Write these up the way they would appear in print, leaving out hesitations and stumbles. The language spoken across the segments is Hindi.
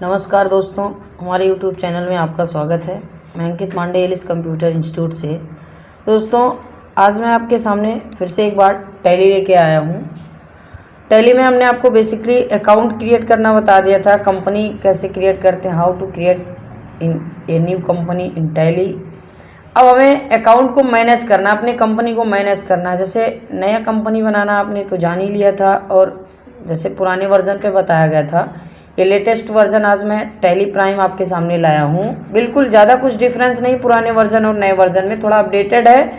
नमस्कार दोस्तों, हमारे YouTube चैनल में आपका स्वागत है। मैं अंकित पांडे एलिस कंप्यूटर इंस्टीट्यूट से। दोस्तों, आज मैं आपके सामने फिर से एक बार टैली लेके आया हूँ। टैली में हमने आपको बेसिकली अकाउंट क्रिएट करना बता दिया था, कंपनी कैसे क्रिएट करते हैं, how to create in a new company in Tally. अब हमें अकाउंट को मैनेज करना, अपने कंपनी को मैनेज करना। जैसे नया कंपनी बनाना आपने तो जान ही लिया था, और जैसे पुराने वर्जन पे बताया गया था, ये लेटेस्ट वर्जन आज मैं टैली प्राइम आपके सामने लाया हूँ। बिल्कुल ज़्यादा कुछ डिफरेंस नहीं पुराने वर्जन और नए वर्जन में, थोड़ा अपडेटेड है।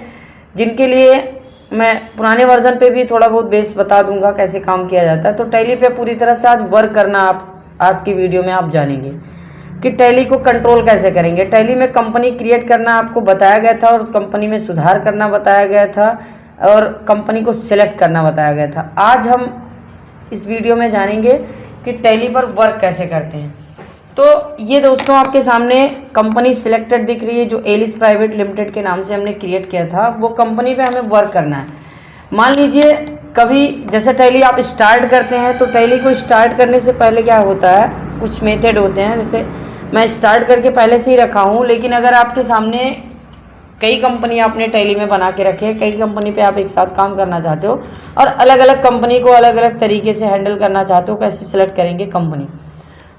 जिनके लिए मैं पुराने वर्जन पे भी थोड़ा बहुत बेस बता दूंगा कैसे काम किया जाता है। तो टैली पे पूरी तरह से आज वर्क करना आप आज की वीडियो में आप जानेंगे कि टैली को कंट्रोल कैसे करेंगे। टैली में कंपनी क्रिएट करना आपको बताया गया था, और कंपनी में सुधार करना बताया गया था, और कंपनी को सिलेक्ट करना बताया गया था। आज हम इस वीडियो में जानेंगे कि टैली पर वर्क कैसे करते हैं। तो ये दोस्तों आपके सामने कंपनी सिलेक्टेड दिख रही है, जो एलिस प्राइवेट लिमिटेड के नाम से हमने क्रिएट किया था। वो कंपनी पे हमें वर्क करना है। मान लीजिए कभी जैसे टैली आप स्टार्ट करते हैं, तो टैली को स्टार्ट करने से पहले क्या होता है, कुछ मेथड होते हैं। जैसे मैं स्टार्ट करके पहले से ही रखा हूँ, लेकिन अगर आपके सामने कई कंपनी आपने टैली में बना के रखे हैं, कई कंपनी पे आप एक साथ काम करना चाहते हो, और अलग अलग कंपनी को अलग अलग तरीके से हैंडल करना चाहते हो, कैसे सिलेक्ट करेंगे कंपनी।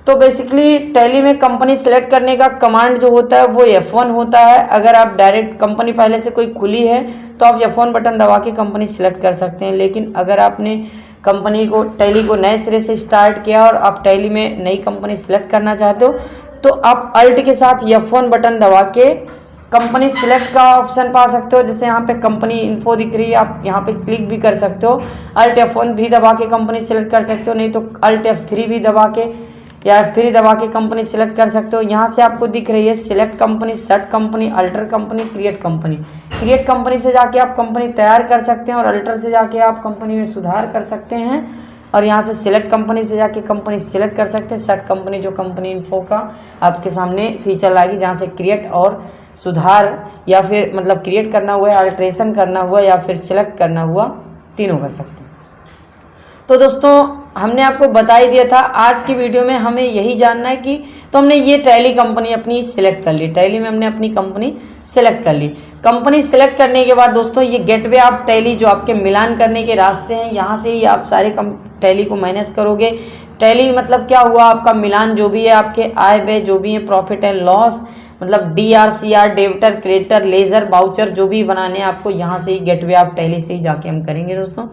तो बेसिकली टैली में कंपनी सिलेक्ट करने का कमांड जो होता है वो F1 होता है। अगर आप डायरेक्ट कंपनी पहले से कोई खुली है तो आप F1 बटन दबा के कंपनी सिलेक्ट कर सकते हैं। लेकिन अगर आपने कंपनी को टैली को नए सिरे से स्टार्ट किया और आप टैली में नई कंपनी सिलेक्ट करना चाहते हो, तो आप अल्ट के साथ F1 बटन दबा के कंपनी सिलेक्ट का ऑप्शन पा सकते हो। जैसे यहाँ पे कंपनी इन्फो दिख रही है, आप यहाँ पे क्लिक भी कर सकते हो। अल्ट F1 भी दबा के कंपनी सिलेक्ट कर सकते हो, नहीं तो अल्ट F3 भी दबा के या F3 दबा के कंपनी सिलेक्ट कर सकते हो। यहाँ से आपको दिख रही है select company, set company, alter company, create company. Create company से जाके आप कंपनी तैयार कर सकते हैं, और अल्टर से जाके आप कंपनी में सुधार कर सकते हैं, और यहाँ से सिलेक्ट कंपनी से जाके कंपनी सिलेक्ट कर सकते हैं। सेट कंपनी जो कंपनी इन्फो का आपके सामने फीचर लाएगी, जहाँ से क्रिएट और सुधार या फिर मतलब क्रिएट करना हुआ, अल्ट्रेशन करना हुआ या फिर सिलेक्ट करना हुआ, तीनों कर सकते हैं। तो दोस्तों हमने आपको बता ही दिया था, आज की वीडियो में हमें यही जानना है कि तो हमने ये टैली कंपनी अपनी सिलेक्ट कर ली। टैली में हमने अपनी कंपनी सिलेक्ट कर ली। कंपनी सिलेक्ट करने के बाद दोस्तों ये गेटवे ऑफ टैली जो आपके मिलान करने के रास्ते हैं, यहाँ से ही आप सारे टैली को मैनेज करोगे। टैली मतलब क्या हुआ, आपका मिलान जो भी है, आपके आय व्यय जो भी है, प्रॉफिट एंड लॉस, मतलब DR CR, debtor, creditor, ledger, voucher जो भी बनाने हैं आपको, यहाँ से ही गेटवे ऑफ टैली से ही जाके हम करेंगे दोस्तों।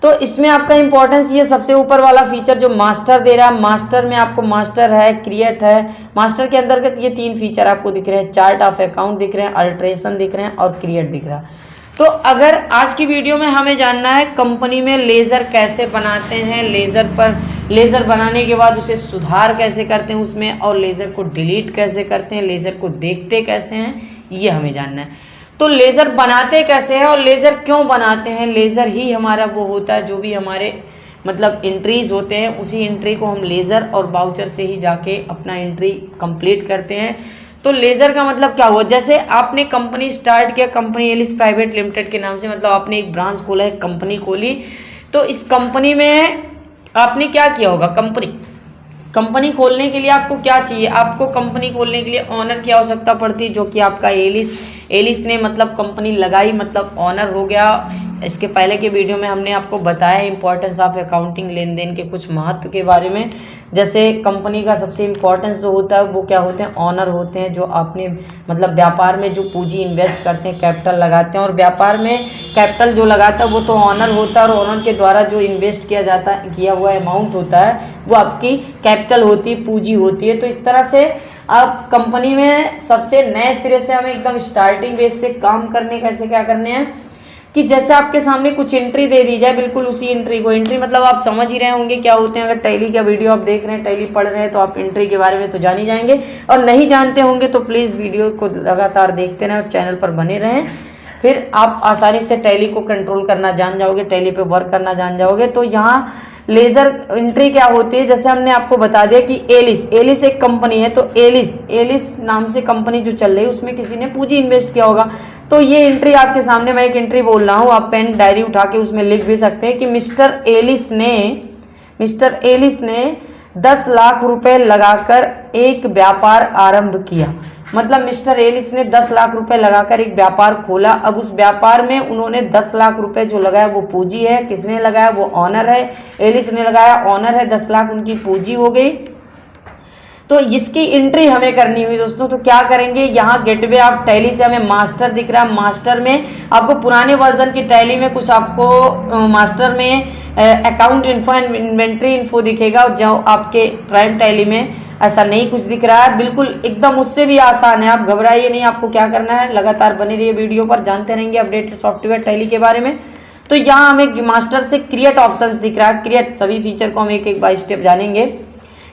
तो इसमें आपका इंपॉर्टेंस ये सबसे ऊपर वाला फीचर जो मास्टर दे रहा है, मास्टर में आपको मास्टर है, क्रिएट है। मास्टर के अंतर्गत ये तीन फीचर आपको दिख रहे हैं, चार्ट ऑफ अकाउंट दिख रहे हैं, अल्ट्रेशन दिख रहे हैं, और क्रिएट दिख रहा है। तो अगर आज की वीडियो में हमें जानना है कंपनी में लेज़र कैसे बनाते हैं, लेज़र बनाने के बाद उसे सुधार कैसे करते हैं उसमें, और लेज़र को डिलीट कैसे करते हैं, लेज़र को देखते कैसे हैं, ये हमें जानना है। तो लेज़र बनाते कैसे हैं और लेज़र क्यों बनाते हैं। लेज़र ही हमारा वो होता है जो भी हमारे मतलब एंट्रीज होते हैं, उसी एंट्री को हम लेज़र और बाउचर से ही जाके अपना एंट्री कंप्लीट करते हैं। तो लेज़र का मतलब क्या हुआ, जैसे आपने कंपनी स्टार्ट किया, कंपनी एलिस प्राइवेट लिमिटेड के नाम से, मतलब आपने एक ब्रांच खोला है, कंपनी खोली। तो इस कंपनी में आपने क्या किया होगा, कंपनी खोलने के लिए आपको क्या चाहिए, आपको कंपनी खोलने के लिए ऑनर की आवश्यकता पड़ती है, जो कि आपका एलिस ने मतलब कंपनी लगाई, मतलब ऑनर हो गया। इसके पहले के वीडियो में हमने आपको बताया इंपॉर्टेंस ऑफ अकाउंटिंग, लेन देन के कुछ महत्व के बारे में। जैसे कंपनी का सबसे इम्पोर्टेंस जो होता है वो क्या होते हैं, ऑनर होते हैं, जो आपने मतलब व्यापार में जो पूंजी इन्वेस्ट करते हैं, कैपिटल लगाते हैं, और व्यापार में कैपिटल जो लगाता है वो तो ऑनर होता है, और ऑनर के द्वारा जो इन्वेस्ट किया हुआ अमाउंट होता है वो आपकी कैपिटल होती है, पूंजी होती है। तो इस तरह से आप कंपनी में सबसे नए सिरे से हमें एकदम स्टार्टिंग बेस से काम करने कैसे क्या करने हैं, कि जैसे आपके सामने कुछ एंट्री दे दी जाए, बिल्कुल उसी एंट्री को, एंट्री मतलब आप समझ ही रहे होंगे क्या होते हैं। अगर टैली का वीडियो आप देख रहे हैं, टैली पढ़ रहे हैं, तो आप एंट्री के बारे में तो जान ही जाएंगे, और नहीं जानते होंगे तो प्लीज़ वीडियो को लगातार देखते रहें और चैनल पर बने रहें। फिर आप आसानी से टैली को कंट्रोल करना जान जाओगे, टैली पे वर्क करना जान जाओगे। तो यहाँ लेज़र एंट्री क्या होती है, जैसे हमने आपको बता दिया कि एलिस एक कंपनी है, तो एलिस नाम से कंपनी जो चल रही है उसमें किसी ने पूंजी इन्वेस्ट किया होगा। तो ये एंट्री आपके सामने, मैं एक एंट्री बोल रहा हूँ, आप पेन डायरी उठा के उसमें लिख भी सकते हैं कि मिस्टर एलिस ने 10 लाख रुपए लगाकर एक व्यापार आरंभ किया। मतलब मिस्टर एलिस ने 10 लाख रुपए लगाकर एक व्यापार खोला। अब उस व्यापार में उन्होंने 10 लाख रुपए जो लगाया वो पूंजी है। किसने लगाया? वो ऑनर है, एलिस ने लगाया, ऑनर है। 10 लाख उनकी पूंजी हो गई। तो इसकी एंट्री हमें करनी हुई दोस्तों। तो क्या करेंगे, यहाँ गेटवे ऑफ टैली से हमें मास्टर दिख रहा है। मास्टर में आपको पुराने वर्जन की टैली में कुछ आपको मास्टर में account info and inventory info दिखेगा, जो आपके प्राइम टैली में ऐसा नहीं कुछ दिख रहा है। बिल्कुल एकदम उससे भी आसान है, आप घबराइए नहीं। आपको क्या करना है, लगातार बने रहिए वीडियो पर, जानते रहेंगे अपडेटेड सॉफ्टवेयर टैली के बारे में। तो यहाँ हमें मास्टर से क्रिएट ऑप्शंस दिख रहा है। क्रिएट सभी फीचर को हम एक एक बाय स्टेप जानेंगे।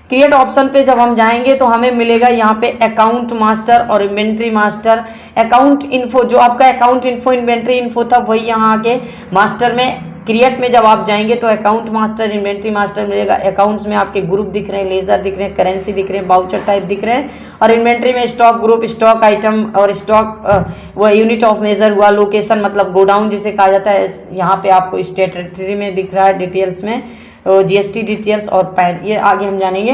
क्रिएट ऑप्शन पे जब हम जाएंगे तो हमें मिलेगा यहाँ पे अकाउंट मास्टर और इन्वेंट्री मास्टर। अकाउंट इन्फो, जो आपका अकाउंट इन्फो इन्वेंट्री इन्फो था वही यहाँ आके मास्टर में क्रिएट में जब आप जाएंगे तो अकाउंट मास्टर इन्वेंट्री मास्टर मिलेगा। अकाउंट्स में आपके ग्रुप दिख रहे हैं, लेजर दिख रहे हैं, करेंसी दिख रहे हैं, बाउचर टाइप दिख रहे हैं। और इन्वेंट्री में स्टॉक ग्रुप, स्टॉक आइटम और स्टॉक वो यूनिट ऑफ मेजर हुआ, लोकेशन मतलब गोडाउन जिसे कहा जाता है। यहाँ पे आपको स्टेटरी में दिख रहा है, डिटेल्स में जीएसटी डिटेल्स और पैन, ये आगे हम जानेंगे।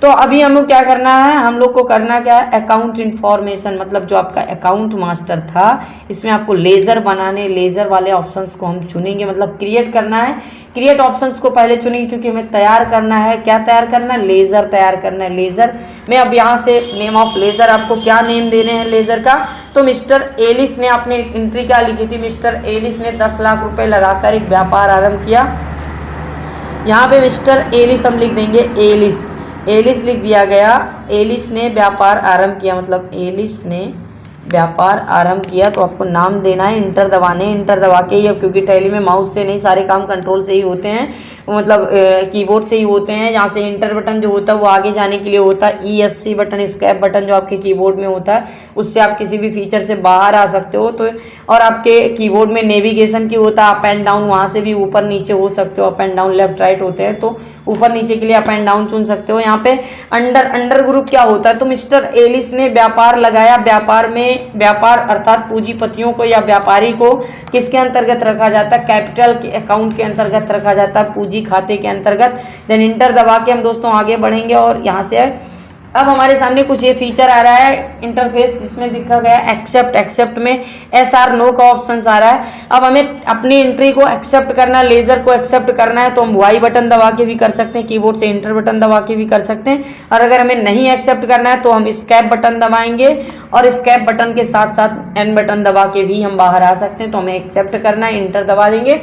तो अभी हम लोग क्या करना है, हम लोग को करना क्या है, अकाउंट इन्फॉर्मेशन मतलब जो आपका अकाउंट मास्टर था इसमें आपको लेजर बनाने, लेजर वाले ऑप्शंस को हम चुनेंगे, मतलब क्रिएट करना है। क्रिएट ऑप्शंस को पहले चुनेंगे क्योंकि हमें तैयार करना है। क्या तैयार करना है? लेजर तैयार करना है। लेजर में अब यहाँ से नेम ऑफ लेजर, आपको क्या नेम देने हैं लेजर का, तो मिस्टर एलिस ने अपने एंट्री क्या लिखी थी, मिस्टर एलिस ने 10 लाख रुपए लगाकर एक व्यापार आरंभ किया। यहाँ पे मिस्टर एलिस हम लिख देंगे, एलिस, एलिस लिख दिया गया। एलिस ने व्यापार आरंभ किया, मतलब एलिस ने व्यापार आरंभ किया। तो आपको नाम देना है, इंटर दबाने, इंटर दबा के ही, अब क्योंकि टैली में माउस से नहीं सारे काम कंट्रोल से ही होते हैं, मतलब कीबोर्ड से ही होते हैं। यहाँ से इंटर बटन जो होता है वो आगे जाने के लिए होता है। ESC बटन, एस्केप बटन जो आपके कीबोर्ड में होता है, उससे आप किसी भी फीचर से बाहर आ सकते हो। तो और आपके कीबोर्ड में नेविगेशन की होता है अप एंड डाउन, वहाँ से भी ऊपर नीचे हो सकते हो, up and down left right होते हैं, तो ऊपर नीचे के लिए अप एंड डाउन चुन सकते हो। यहाँ पे अंडर ग्रुप क्या होता है, तो मिस्टर एलिस ने व्यापार लगाया। व्यापार में, व्यापार अर्थात पूंजीपतियों को या व्यापारी को किसके अंतर्गत रखा जाता है, कैपिटल के अकाउंट के अंतर्गत रखा जाता है, पूंजी खाते के अंतर्गत। देन इंटर दबा के हम दोस्तों आगे बढ़ेंगे और यहाँ से अब हमारे सामने कुछ ये फीचर आ रहा है इंटरफेस, जिसमें दिखा गया एक्सेप्ट। एक्सेप्ट में SR नो का ऑप्शन आ रहा है। अब हमें अपनी एंट्री को एक्सेप्ट करना है, लेजर को एक्सेप्ट करना है, तो हम Y बटन दबा के भी कर सकते हैं, कीबोर्ड से इंटर बटन दबा के भी कर सकते हैं। और अगर हमें नहीं एक्सेप्ट करना है तो हम स्केप बटन दबाएंगे और स्केप बटन के साथ साथ N बटन दबा के भी हम बाहर आ सकते हैं। तो हमें एक्सेप्ट करना है, इंटर दबा देंगे।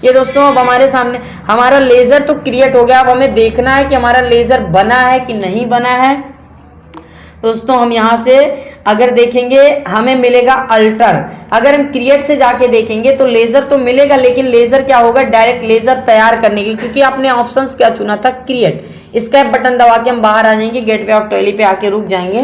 ये दोस्तों अब हमारे सामने हमारा लेजर तो क्रिएट हो गया। अब हमें देखना है कि हमारा लेजर बना है कि नहीं बना है। दोस्तों हम यहाँ से अगर देखेंगे हमें मिलेगा अल्टर। अगर हम क्रिएट से जाके देखेंगे तो लेजर तो मिलेगा, लेकिन लेजर क्या होगा, डायरेक्ट लेजर तैयार करने के लिए, क्योंकि आपने ऑप्शंस क्या चुना था, क्रिएट। स्केप बटन दबा के हम बाहर आ जाएंगे, गेटवे ऑफ टैली पे आके रुक जाएंगे।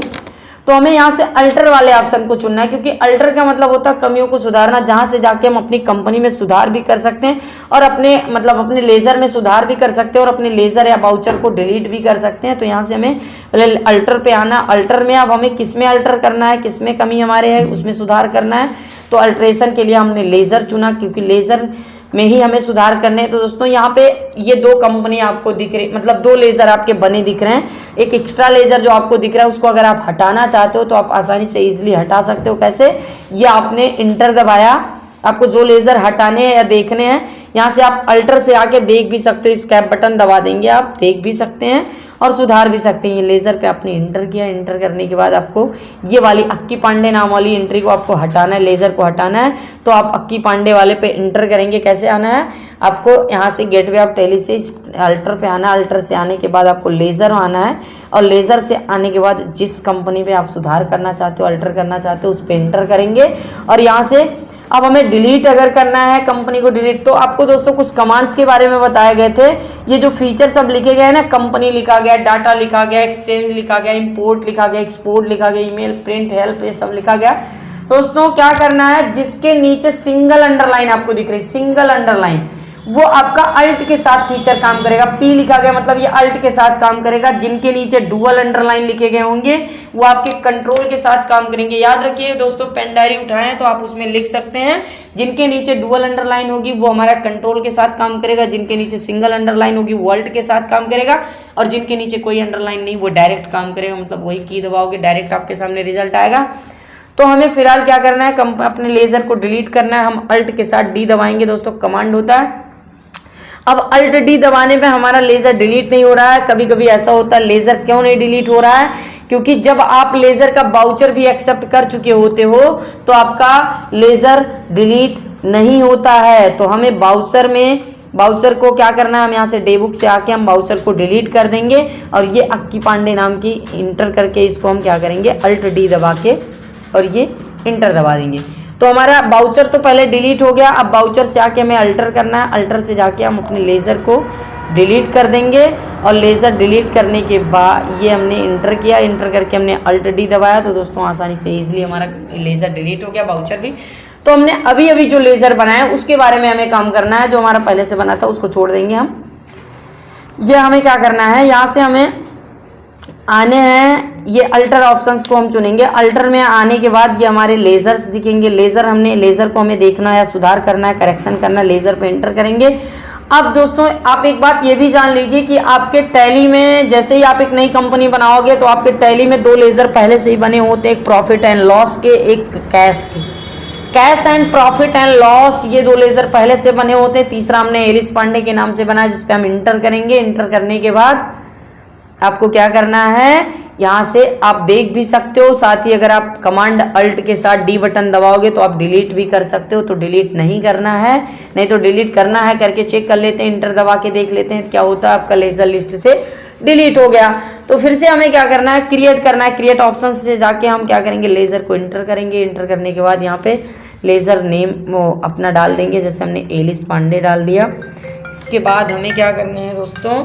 तो हमें यहाँ से अल्टर वाले ऑप्शन को चुनना है, क्योंकि अल्टर का मतलब होता है कमियों को सुधारना, जहाँ से जाके हम अपनी कंपनी में सुधार भी कर सकते हैं और अपने मतलब अपने लेजर में सुधार भी कर सकते हैं और अपने लेजर या बाउचर को डिलीट भी कर सकते हैं। तो यहाँ से हमें अल्टर पे आना। अल्टर में अब हमें किस में अल्टर करना है, किस में कमी हमारे है, उसमें सुधार करना है। तो अल्ट्रेशन के लिए हमने लेजर चुना, क्योंकि लेजर में ही हमें सुधार करने हैं। तो दोस्तों यहाँ पे ये दो कंपनी आपको दिख रही, मतलब दो लेजर आपके बने दिख रहे हैं। एक एक्स्ट्रा लेजर जो आपको दिख रहा है उसको अगर आप हटाना चाहते हो तो आप आसानी से इजीली हटा सकते हो। कैसे, ये आपने इंटर दबाया, आपको जो लेजर हटाने हैं या देखने हैं, यहाँ से आप अल्टर से आके देख भी सकते हो। स्कैप बटन दबा देंगे, आप देख भी सकते हैं और सुधार भी सकते हैं। ये लेजर पे आपने इंटर किया, इंटर करने के बाद आपको ये वाली अक्की पांडे नाम वाली एंट्री को आपको हटाना है, लेजर को हटाना है। तो आप अक्की पांडे वाले पे इंटर करेंगे। कैसे आना है, आपको यहाँ से गेटवे ऑफ टैली से अल्टर पे आना है। अल्टर से आने के बाद आपको लेजर आना है और लेजर से आने के बाद जिस कंपनी पे आप सुधार करना चाहते हो, अल्टर करना चाहते हो, उस पर इंटर करेंगे। और यहाँ से अब हमें डिलीट अगर करना है कंपनी को डिलीट, तो आपको दोस्तों कुछ कमांड्स के बारे में बताए गए थे। ये जो फीचर सब लिखे गए हैं ना, कंपनी लिखा गया, डाटा लिखा गया, एक्सचेंज लिखा गया, इंपोर्ट लिखा गया, एक्सपोर्ट लिखा गया, ईमेल, प्रिंट, हेल्प, ये सब लिखा गया। दोस्तों क्या करना है, जिसके नीचे सिंगल अंडरलाइन आपको दिख रही, सिंगल अंडरलाइन, वो आपका अल्ट के साथ फीचर काम करेगा। पी लिखा गया मतलब ये अल्ट के साथ काम करेगा। जिनके नीचे डुअल अंडरलाइन लिखे गए होंगे वो आपके कंट्रोल के साथ काम करेंगे। याद रखिए दोस्तों, पेन डायरी उठाएं तो आप उसमें लिख सकते हैं। जिनके नीचे डुअल अंडरलाइन होगी वो हमारा कंट्रोल के साथ काम करेगा, जिनके नीचे सिंगल अंडरलाइन होगी वो अल्ट के साथ काम करेगा, और जिनके नीचे कोई अंडरलाइन नहीं वो डायरेक्ट काम करेगा। मतलब वही की दबाओगे डायरेक्ट आपके सामने रिजल्ट आएगा। तो हमें फिलहाल क्या करना है, अपने लेजर को डिलीट करना है। हम अल्ट के साथ डी दबाएंगे दोस्तों, कमांड होता है। अब अल्ट डी दबाने पे हमारा लेजर डिलीट नहीं हो रहा है। कभी कभी ऐसा होता है लेजर क्यों नहीं डिलीट हो रहा है, क्योंकि जब आप लेजर का बाउचर भी एक्सेप्ट कर चुके होते हो तो आपका लेजर डिलीट नहीं होता है। तो हमें बाउचर को क्या करना है, हम यहाँ से डे बुक से आके हम बाउचर को डिलीट कर देंगे, और ये अक्की पांडे नाम की इंटर करके इसको हम क्या करेंगे, अल्ट डी दबा के और ये इंटर दबा देंगे। तो हमारा बाउचर तो पहले डिलीट हो गया। अब बाउचर से आके हमें अल्टर करना है। अल्टर से जाके हम अपने लेज़र को डिलीट कर देंगे, और लेज़र डिलीट करने के बाद ये हमने इंटर किया, इंटर करके हमने अल्ट डी दबाया। तो दोस्तों आसानी से ईजिली हमारा लेज़र डिलीट हो गया, बाउचर भी। तो हमने अभी अभी जो लेज़र बनाया उसके बारे में हमें काम करना है। जो हमारा पहले से बना था उसको छोड़ देंगे हम। ये हमें क्या करना है, यहाँ से हमें आने हैं, ये अल्टर ऑप्शंस को हम चुनेंगे। अल्टर में आने के बाद ये हमारे लेजर्स दिखेंगे। लेजर को हमें देखना है, सुधार करना है, करेक्शन करना है, लेजर पे एंटर करेंगे। अब दोस्तों आप एक बात ये भी जान लीजिए कि आपके टैली में जैसे ही आप एक नई कंपनी बनाओगे तो आपके टैली में 2 लेजर पहले से ही बने होते हैं, एक प्रॉफिट एंड लॉस के, एक कैश के। Cash and profit and loss ये 2 लेजर पहले से बने होते हैं। तीसरा हमने एलिस पांडे के नाम से बनाया, जिसपे हम इंटर करेंगे। इंटर करने के बाद आपको क्या करना है, यहाँ से आप देख भी सकते हो। साथ ही अगर आप कमांड अल्ट के साथ डी बटन दबाओगे तो आप डिलीट भी कर सकते हो। तो डिलीट नहीं करना है, नहीं तो डिलीट करना है करके चेक कर लेते हैं, इंटर दबा के देख लेते हैं क्या होता है। आपका लेजर लिस्ट से डिलीट हो गया। तो फिर से हमें क्या करना है, क्रिएट करना है। क्रिएट ऑप्शन से जाके हम क्या करेंगे, लेजर को इंटर करेंगे। इंटर करने के बाद यहाँ पे लेजर नेम वो अपना डाल देंगे, जैसे हमने एलिस पांडे डाल दिया। इसके बाद हमें क्या करना है दोस्तों,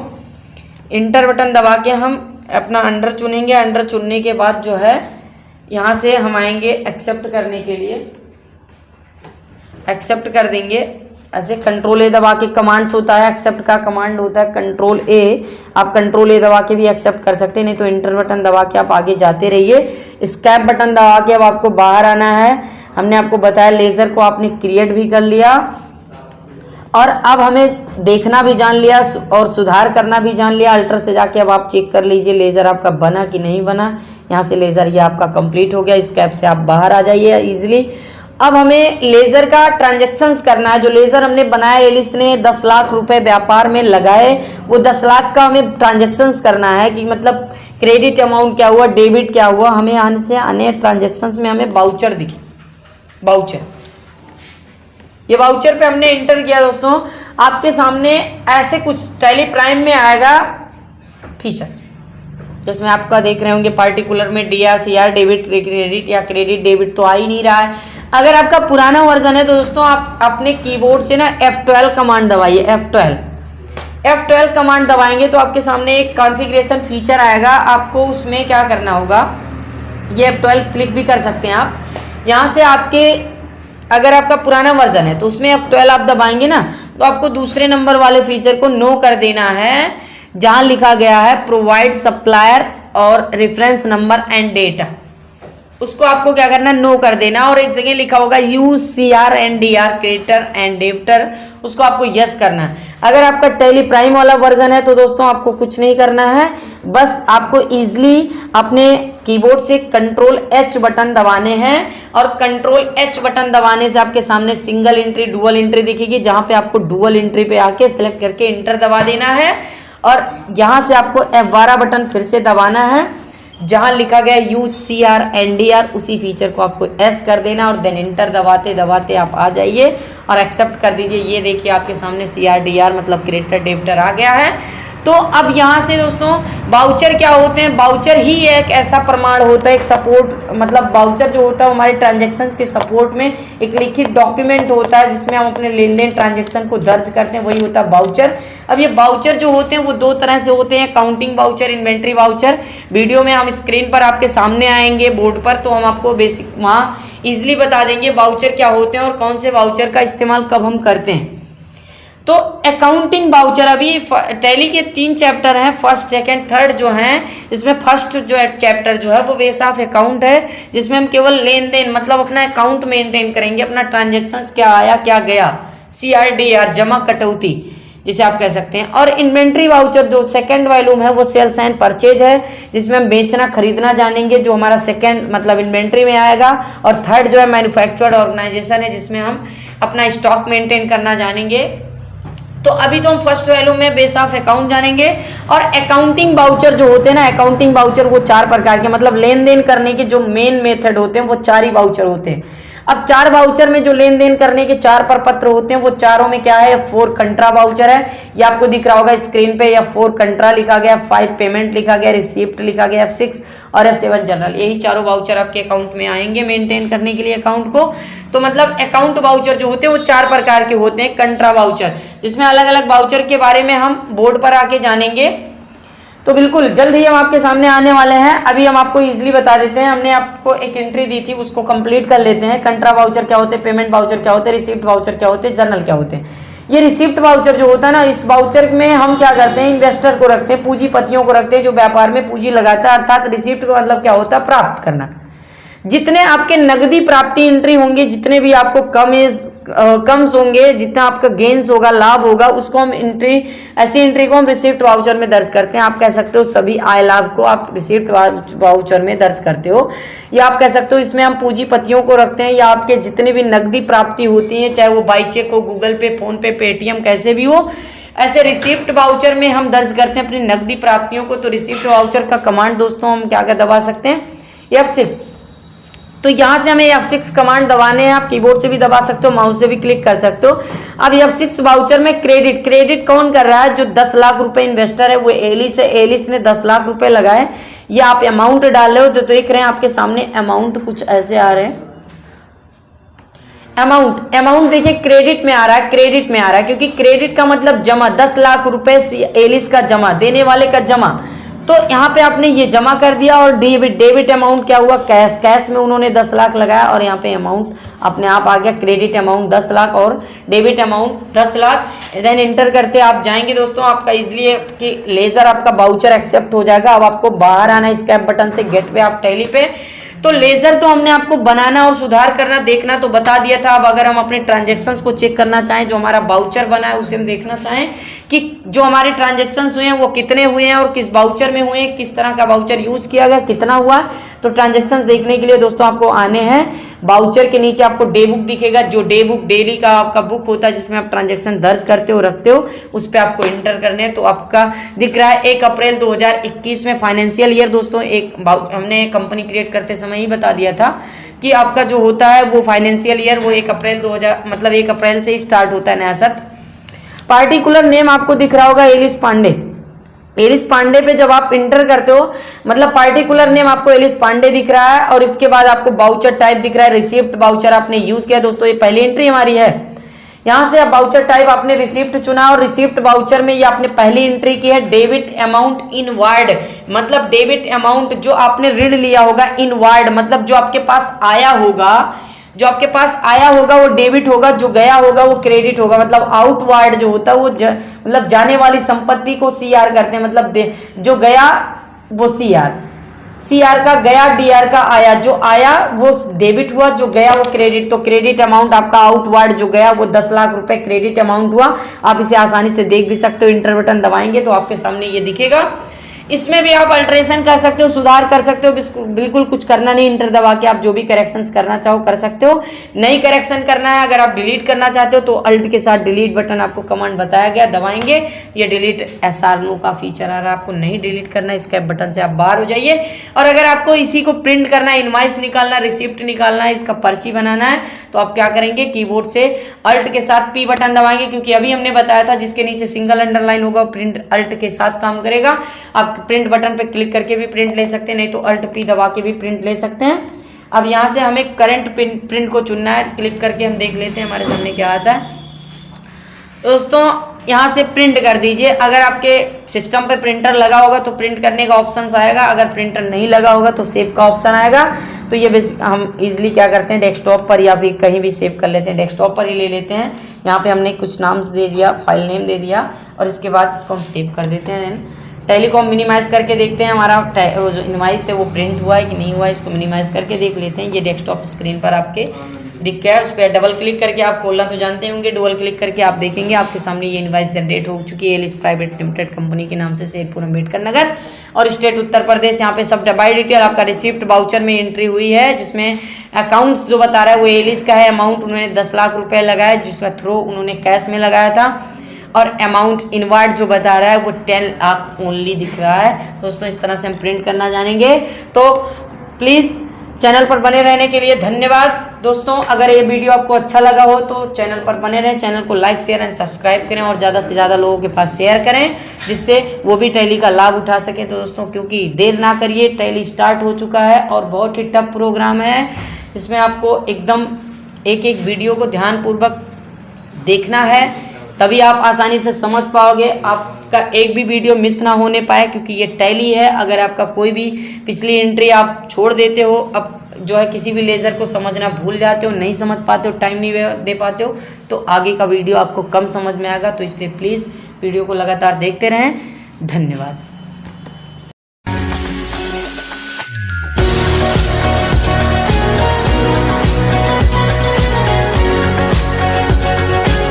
इंटर बटन दबा के हम अपना अंडर चुनेंगे। अंडर चुनने के बाद जो है यहाँ से हम आएंगे एक्सेप्ट करने के लिए, एक्सेप्ट कर देंगे। ऐसे कंट्रोल ए दबा के कमांड्स होता है, एक्सेप्ट का कमांड होता है कंट्रोल ए। आप कंट्रोल ए दबा के भी एक्सेप्ट कर सकते हैं, नहीं तो इंटर बटन दबा के आप आगे जाते रहिए। स्कैप बटन दबा के अब आपको बाहर आना है। हमने आपको बताया लेजर को आपने क्रिएट भी कर लिया, और अब हमें देखना भी जान लिया और सुधार करना भी जान लिया। अल्टर से जाके अब आप चेक कर लीजिए लेज़र आपका बना कि नहीं बना। यहाँ से लेज़र ये आपका कंप्लीट हो गया। इस कैप से आप बाहर आ जाइए इजीली। अब हमें लेज़र का ट्रांजैक्शंस करना है। जो लेज़र हमने बनाया, एलिस ने 10 लाख रुपए व्यापार में लगाए, वो 10 लाख का हमें ट्रांजैक्शंस करना है कि मतलब क्रेडिट अमाउंट क्या हुआ, डेबिट क्या हुआ। हमें आने से आने ट्रांजैक्शंस में हमें बाउचर दिखे, बाउचर। ये बाउचर पे हमने इंटर किया दोस्तों, आपके सामने ऐसे कुछ टैली प्राइम में आएगा फीचर, जिसमें आपका देख रहे होंगे पार्टिकुलर में डीआर सीआर डेबिट क्रेडिट या क्रेडिट डेबिट तो आ ही नहीं रहा है। अगर आपका पुराना वर्जन है तो दोस्तों आप अपने कीबोर्ड से ना F12 कमांड दबाइए। F12 कमांड दबाएंगे तो आपके सामने एक कॉन्फ़िगरेशन फीचर आएगा। आपको उसमें क्या करना होगा, ये F12 क्लिक भी कर सकते हैं आप। यहाँ से आपके अगर आपका पुराना वर्जन है तो उसमें F12 आप दबाएंगे ना, तो आपको दूसरे नंबर वाले फीचर को नो कर देना है, जहां लिखा गया है प्रोवाइड सप्लायर और रेफरेंस नंबर एंड डेटा। उसको आपको क्या करना है, नो कर देना। और एक जगह लिखा होगा use CR and DR creditor and debtor, उसको आपको यस करना है। अगर आपका टैली प्राइम वाला वर्जन है तो दोस्तों आपको कुछ नहीं करना है, बस आपको इजीली अपने कीबोर्ड से कंट्रोल H बटन दबाने हैं, और कंट्रोल H बटन दबाने से आपके सामने सिंगल एंट्री डुअल एंट्री दिखेगी, जहां पे आपको डुअल एंट्री पे आके सिलेक्ट करके इंटर दबा देना है। और यहाँ से आपको F12 बटन फिर से दबाना है, जहां लिखा गया यूज CR एंड DR, उसी फीचर को आपको S कर देना, और देन इंटर दबाते दबाते आप आ जाइए और एक्सेप्ट कर दीजिए। ये देखिए आपके सामने CR DR मतलब क्रेडिटर डेबिटर आ गया है। तो अब यहाँ से दोस्तों बाउचर क्या होते हैं, बाउचर ही एक ऐसा प्रमाण होता है, एक सपोर्ट, मतलब बाउचर जो होता है हमारे ट्रांजैक्शंस के सपोर्ट में एक लिखित डॉक्यूमेंट होता है, जिसमें हम अपने लेन देन ट्रांजैक्शन को दर्ज करते हैं, वही होता है बाउचर। अब ये बाउचर जो होते हैं वो 2 तरह से होते हैं, counting voucher, inventory voucher. Video में हम स्क्रीन पर आपके सामने आएंगे बोर्ड पर, तो हम आपको बेसिक वहाँ ईजिली बता देंगे बाउचर क्या होते हैं और कौन से बाउचर का इस्तेमाल कब हम करते हैं। तो अकाउंटिंग वाउचर, अभी टैली के 3 चैप्टर हैं, फर्स्ट सेकंड थर्ड जो हैं, इसमें फर्स्ट जो चैप्टर जो है वो बेस ऑफ अकाउंट है, जिसमें हम केवल लेन देन मतलब अपना अकाउंट मेंटेन करेंगे, अपना ट्रांजेक्शन्स क्या आया क्या गया, CRDR जमा कटौती जिसे आप कह सकते हैं। और इन्वेंट्री वाउचर जो सेकंड वॉल्यूम है वो सेल्स एंड परचेज है, जिसमें हम बेचना खरीदना जानेंगे, जो हमारा सेकंड मतलब इन्वेंट्री में आएगा। और थर्ड जो है मैन्युफैक्चर्ड ऑर्गेनाइजेशन है, जिसमें हम अपना स्टॉक मेंटेन करना जानेंगे। तो अभी तो हम फर्स्ट वैल्यू में बेस ऑफ अकाउंट जानेंगे। और अकाउंटिंग वाउचर जो होते हैं ना, अकाउंटिंग वाउचर वो 4 प्रकार के, मतलब लेन देन करने के जो मेन मेथड होते हैं वो 4 ही वाउचर होते हैं। अब 4 वाउचर में जो लेन देन करने के 4 प्रपत्र होते हैं वो चारों में क्या है, F4 कंट्रा वाउचर है, ये आपको दिख रहा होगा स्क्रीन पे, F4 कंट्रा लिखा गया, 5 पेमेंट लिखा गया, रिसिप्ट लिखा गया, F6 और F7 जनरल। यही चारों वाउचर आपके अकाउंट में आएंगे मेंटेन करने के लिए अकाउंट को। तो मतलब अकाउंट वाउचर जो होते हैं वो 4 प्रकार के होते हैं। कंट्रा वाउचर, जिसमें अलग अलग वाउचर के बारे में हम बोर्ड पर आके जानेंगे। तो बिल्कुल जल्द ही हम आपके सामने आने वाले हैं। अभी हम आपको इजीली बता देते हैं, हमने आपको एक एंट्री दी थी उसको कंप्लीट कर लेते हैं। कंट्रा वाउचर क्या होते हैं, पेमेंट वाउचर क्या होते हैं, रिसिप्ट वाउचर क्या होते हैं, जर्नल क्या होते हैं। ये रिसिप्ट वाउचर जो होता है ना, इस वाउचर में हम क्या करते हैं, इन्वेस्टर को रखते हैं, पूंजीपतियों को रखते हैं जो व्यापार में पूंजी लगाता है। अर्थात रिसिप्ट का मतलब क्या होता है, प्राप्त करना। जितने आपके नगदी प्राप्ति एंट्री होंगे, जितने भी आपको कम्स होंगे, जितना आपका गेन्स होगा, लाभ होगा, उसको हम ऐसी एंट्री को हम रिसिप्ट वाउचर में दर्ज करते हैं। आप कह सकते हो सभी आय लाभ को आप रिसिप्ट वाउचर में दर्ज करते हो, या आप कह सकते हो इसमें हम पूंजीपतियों को रखते हैं, या आपके जितने भी नगदी प्राप्ति होती है, चाहे वो बाई चेक हो, गूगल पे, फोन पे, पेटीएम, कैसे भी हो, ऐसे रिसिप्ट वाउचर में हम दर्ज करते हैं अपनी नगदी प्राप्तियों को। तो रिसिप्ट वाउचर का कमांड दोस्तों हम क्या दबा सकते हैं, F6। तो यहाँ से हमें F6 कमांड दबाने हैं, आप कीबोर्ड से भी दबा सकते हो, माउस से भी क्लिक कर सकते हो। अब F6 वाउचर में क्रेडिट कौन कर रहा है, जो 10 लाख रुपए इन्वेस्टर है वो एलिस है, एलिस ने 10 लाख रुपए लगाए। ये आप अमाउंट डाल रहे हो तो देख रहे हैं आपके सामने अमाउंट कुछ ऐसे आ रहे हैं। अमाउंट देखिए क्रेडिट में आ रहा है, क्रेडिट में आ रहा है क्योंकि क्रेडिट का मतलब जमा, 10 लाख रुपए एलिस का जमा, देने वाले का जमा। तो यहाँ पे आपने ये जमा कर दिया। और डेबिट अमाउंट क्या हुआ, कैश में उन्होंने 10 लाख लगाया और यहाँ पे अमाउंट अपने आप आ गया, क्रेडिट अमाउंट 10 लाख और debit amount 10 lakh. Then enter करते आप जाएंगे दोस्तों, आपका इसलिए कि लेजर आपका वाउचर एक्सेप्ट हो जाएगा। अब आपको बाहर आना है स्कैप बटन से, गेट पे आप टैली पे। तो लेजर तो हमने आपको बनाना और सुधार करना देखना तो बता दिया था। अब अगर हम अपने ट्रांजेक्शन्स को चेक करना चाहें, जो हमारा वाउचर बना है उसे हम देखना चाहें कि जो हमारे ट्रांजेक्शन्स हुए हैं वो कितने हुए हैं और किस वाउचर में हुए हैं, किस तरह का वाउचर यूज किया गया, कितना हुआ। तो ट्रांजेक्शन्स देखने के लिए दोस्तों आपको आने हैं, वाउचर के नीचे आपको डे बुक दिखेगा, जो डे बुक डेली का आपका बुक होता है जिसमें आप ट्रांजेक्शन दर्ज करते हो, रखते हो, उस पर आपको इंटर करने हैं। तो आपका दिख रहा है 1 अप्रैल 2021 में फाइनेंशियल ईयर दोस्तों, हमने कंपनी क्रिएट करते समय ही बता दिया था कि आपका जो होता है वो फाइनेंशियल ईयर वो 1 अप्रैल 2000 मतलब 1 अप्रैल से ही स्टार्ट होता है नया सत्र। पार्टिकुलर नेम आपको दिख रहा होगा एलिस पांडे। एलिस पांडे पे जब आप इंटर करते हो, मतलब पार्टिकुलर नेम आपको एलिस पांडे दिख रहा है और इसके बाद आपको वाउचर टाइप दिख रहा है, रिसिप्ट वाउचर आपने यूज किया दोस्तों, ये पहली एंट्री हमारी है। यहां से आप वाउचर टाइप आपने रिसिप्ट चुना और रिसिप्ट वाउचर में ये आपने पहली एंट्री की है डेबिट अमाउंट इनवार्ड, मतलब डेबिट अमाउंट जो आपने ऋण लिया होगा, इनवार्ड मतलब जो आपके पास आया होगा, जो आपके पास आया होगा वो डेबिट होगा, जो गया होगा वो क्रेडिट होगा। मतलब आउटवार्ड जो होता है वो मतलब जाने वाली संपत्ति को CR करते हैं, मतलब जो गया वो CR का गया, DR का आया, जो आया वो डेबिट हुआ, जो गया वो क्रेडिट। तो क्रेडिट अमाउंट आपका आउटवार्ड जो गया वो 10 लाख रुपए क्रेडिट अमाउंट हुआ। आप इसे आसानी से देख भी सकते हो, इंटर बटन दबाएंगे तो आपके सामने ये दिखेगा। इसमें भी आप अल्ट्रेशन कर सकते हो, सुधार कर सकते हो, बिल्कुल कुछ करना नहीं, इंटर दबा के आप जो भी करेक्शंस करना चाहो कर सकते हो। नहीं करेक्शन करना है, अगर आप डिलीट करना चाहते हो तो अल्ट के साथ डिलीट बटन आपको कमांड बताया गया, दबाएंगे, ये डिलीट SR नो का फीचर आ रहा है, आपको नहीं डिलीट करना, स्कैप बटन से आप बाहर हो जाइए। और अगर आपको इसी को प्रिंट करना है, इनवाइस निकालना, रिसिप्ट निकालना है, इसका पर्ची बनाना है, तो आप क्या करेंगे, कीबोर्ड से अल्ट के साथ P बटन दबाएंगे, क्योंकि अभी हमने बताया था जिसके नीचे सिंगल अंडरलाइन होगा प्रिंट अल्ट के साथ काम करेगा। आप प्रिंट बटन पे क्लिक करके भी प्रिंट ले सकते हैं, नहीं तो अल्ट P दबा के भी प्रिंट ले सकते हैं। अब यहाँ से हमें करंट प्रिंट को चुनना है, क्लिक करके हम देख लेते हैं हमारे सामने क्या आता है। दोस्तों यहाँ से प्रिंट कर दीजिए, अगर आपके सिस्टम पे प्रिंटर लगा होगा तो प्रिंट करने का ऑप्शन आएगा, अगर प्रिंटर नहीं लगा होगा तो सेव का ऑप्शन आएगा। तो ये बेसिक हम इजीली क्या करते हैं, डेस्कटॉप पर या फिर कहीं भी सेव कर लेते हैं, डेस्कटॉप पर ही ले लेते हैं। यहाँ पे हमने कुछ नाम दे दिया, फाइल नेम दे दिया और इसके बाद इसको हम सेव कर देते हैं। टैली को हम मिनिमाइज़ करके देखते हैं हमारा वो जो इनवाइस है वो प्रिंट हुआ है कि नहीं हुआ है, इसको मिनिमाइज़ करके देख लेते हैं। ये डेस्कटॉप स्क्रीन पर आपके दिख गया है, उस पर डबल क्लिक करके आप खोलना तो जानते होंगे, डबल क्लिक करके आप देखेंगे आपके सामने ये इनवाइस जनरेट हो चुकी है। एलिस प्राइवेट लिमिटेड कंपनी के नाम से, शेरपुर अम्बेडकर नगर और स्टेट उत्तर प्रदेश। यहाँ पे सब बाई डिटेल आपका रिसिप्ट वाउचर में एंट्री हुई है, जिसमें अकाउंट्स जो बता रहा है वो एलिस का है। अमाउंट उन्होंने 10 लाख रुपए लगाया, जिसका थ्रो उन्होंने कैश में लगाया था और अमाउंट इनवर्ड जो बता रहा है वो 10 लाख ओनली दिख रहा है। दोस्तों इस तरह से हम प्रिंट करना जानेंगे, तो प्लीज़ चैनल पर बने रहने के लिए धन्यवाद। दोस्तों अगर ये वीडियो आपको अच्छा लगा हो तो चैनल पर बने रहें, चैनल को लाइक शेयर एंड सब्सक्राइब करें और ज़्यादा से ज़्यादा लोगों के पास शेयर करें, जिससे वो भी टैली का लाभ उठा सकें। तो दोस्तों क्योंकि देर ना करिए, टैली स्टार्ट हो चुका है और बहुत ही टफ प्रोग्राम है, इसमें आपको एकदम एक एक वीडियो को ध्यानपूर्वक देखना है, तभी आप आसानी से समझ पाओगे, आपका एक भी वीडियो मिस ना होने पाए, क्योंकि ये टैली है। अगर आपका कोई भी पिछली एंट्री आप छोड़ देते हो, अब जो है किसी भी लेज़र को समझना भूल जाते हो, नहीं समझ पाते हो, टाइम नहीं दे पाते हो, तो आगे का वीडियो आपको कम समझ में आएगा। तो इसलिए प्लीज़ वीडियो को लगातार देखते रहें। धन्यवाद।